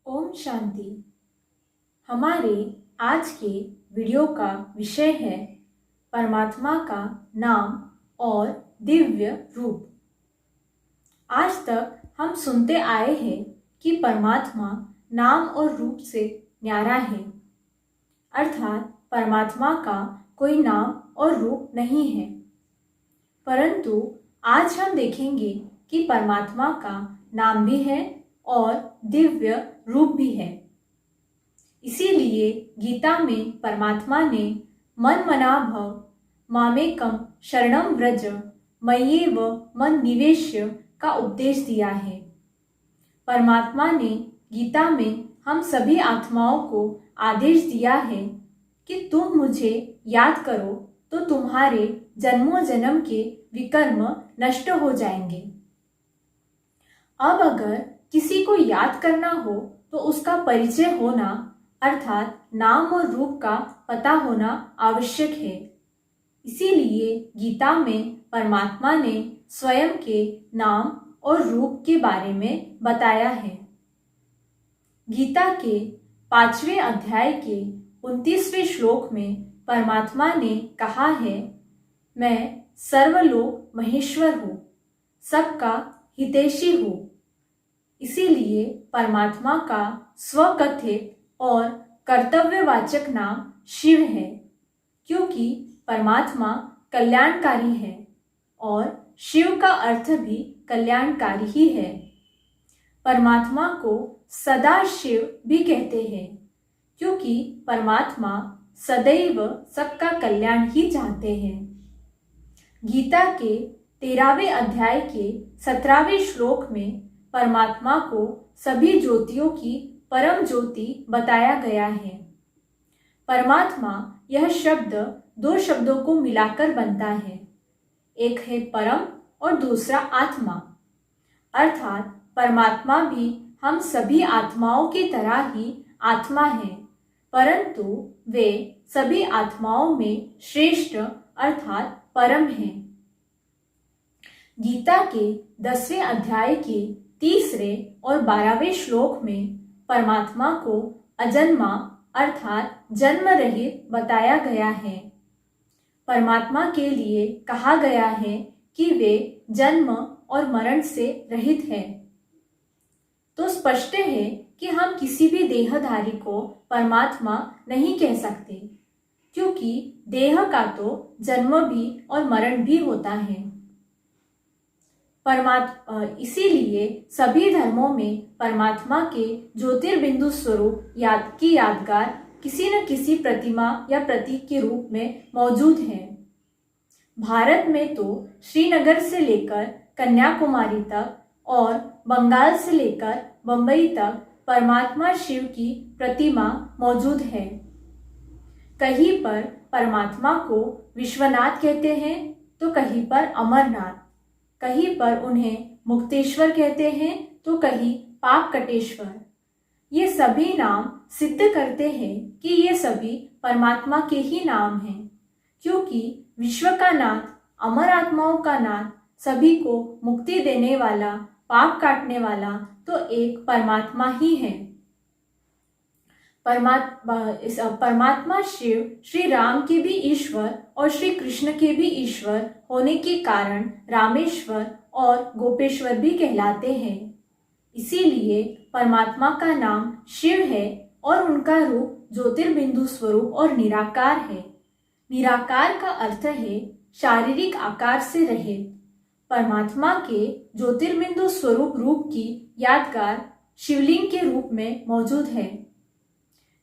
ओम शांति। हमारे आज के वीडियो का विषय है परमात्मा का नाम और दिव्य रूप। आज तक हम सुनते आए हैं कि परमात्मा नाम और रूप से न्यारा है, अर्थात परमात्मा का कोई नाम और रूप नहीं है। परंतु आज हम देखेंगे कि परमात्मा का नाम भी है और दिव्य रूप भी है। इसीलिए गीता में परमात्मा ने मन मना भव मामेकम शरणम व्रज मय्येव मन निवेश्य का उपदेश दिया है। परमात्मा ने गीता में हम सभी आत्माओं को आदेश दिया है कि तुम मुझे याद करो तो तुम्हारे जन्मों जन्म के विकर्म नष्ट हो जाएंगे। अब अगर किसी को याद करना हो तो उसका परिचय होना अर्थात नाम और रूप का पता होना आवश्यक है। इसीलिए गीता में परमात्मा ने स्वयं के नाम और रूप के बारे में बताया है। गीता के 5वें अध्याय के 29वें श्लोक में परमात्मा ने कहा है, मैं सर्वलोक महेश्वर हूँ, सबका हितैषी हूँ। इसीलिए परमात्मा का स्वकथित और कर्तव्यवाचक नाम शिव है, क्योंकि परमात्मा कल्याणकारी है और शिव का अर्थ भी कल्याणकारी ही है। परमात्मा को सदा शिव भी कहते हैं, क्योंकि परमात्मा सदैव सबका कल्याण ही चाहते हैं। गीता के 13वें अध्याय के 17वें श्लोक में परमात्मा को सभी ज्योतियों की परम ज्योति बताया गया है। परमात्मा यह शब्द 2 शब्दों को मिलाकर बनता है, एक है परम और दूसरा आत्मा। अर्थात परमात्मा भी हम सभी आत्माओं की तरह ही आत्मा है, परंतु वे सभी आत्माओं में श्रेष्ठ अर्थात परम हैं। गीता के 10वें अध्याय के 3 और 12वें श्लोक में परमात्मा को अजन्मा अर्थात जन्म रहित बताया गया है। परमात्मा के लिए कहा गया है कि वे जन्म और मरण से रहित है। तो स्पष्ट है कि हम किसी भी देहधारी को परमात्मा नहीं कह सकते, क्योंकि देह का तो जन्म भी और मरण भी होता है। इसीलिए सभी धर्मों में परमात्मा के ज्योतिर्बिंदु स्वरूप की यादगार किसी न किसी प्रतिमा या प्रतीक के रूप में मौजूद है। भारत में तो श्रीनगर से लेकर कन्याकुमारी तक और बंगाल से लेकर बंबई तक परमात्मा शिव की प्रतिमा मौजूद है। कहीं पर परमात्मा को विश्वनाथ कहते हैं तो कहीं पर अमरनाथ, कहीं पर उन्हें मुक्तेश्वर कहते हैं तो कहीं पापकटेश्वर। ये सभी नाम सिद्ध करते हैं कि ये सभी परमात्मा के ही नाम हैं, क्योंकि विश्व का नाथ, अमर आत्माओं का नाथ, सभी को मुक्ति देने वाला, पाप काटने वाला तो एक परमात्मा ही है। परमात्मा शिव श्री राम के भी ईश्वर और श्री कृष्ण के भी ईश्वर होने के कारण रामेश्वर और गोपेश्वर भी कहलाते हैं। इसीलिए परमात्मा का नाम शिव है और उनका रूप ज्योतिर्बिंदु स्वरूप और निराकार है। निराकार का अर्थ है शारीरिक आकार से रहित। परमात्मा के ज्योतिर्बिंदु स्वरूप रूप की यादगार शिवलिंग के रूप में मौजूद है।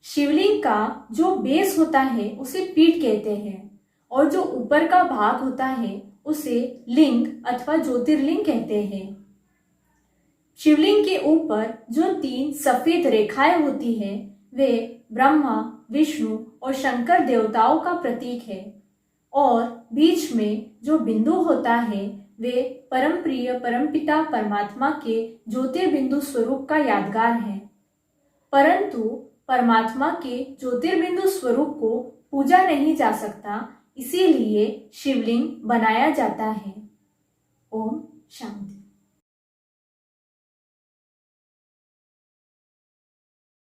शिवलिंग का जो बेस होता है उसे पीठ कहते हैं और जो ऊपर का भाग होता है उसे लिंग अथवा ज्योतिर्लिंग कहते हैं। शिवलिंग के ऊपर जो 3 सफेद रेखाएं होती है वे ब्रह्मा, विष्णु और शंकर देवताओं का प्रतीक है और बीच में जो बिंदु होता है वे परम प्रिय परमपिता परमात्मा के ज्योतिर्बिंदु स्वरूप का यादगार है। परंतु परमात्मा के ज्योतिर्बिंदु स्वरूप को पूजा नहीं जा सकता, इसीलिए शिवलिंग बनाया जाता है। ओम शांति।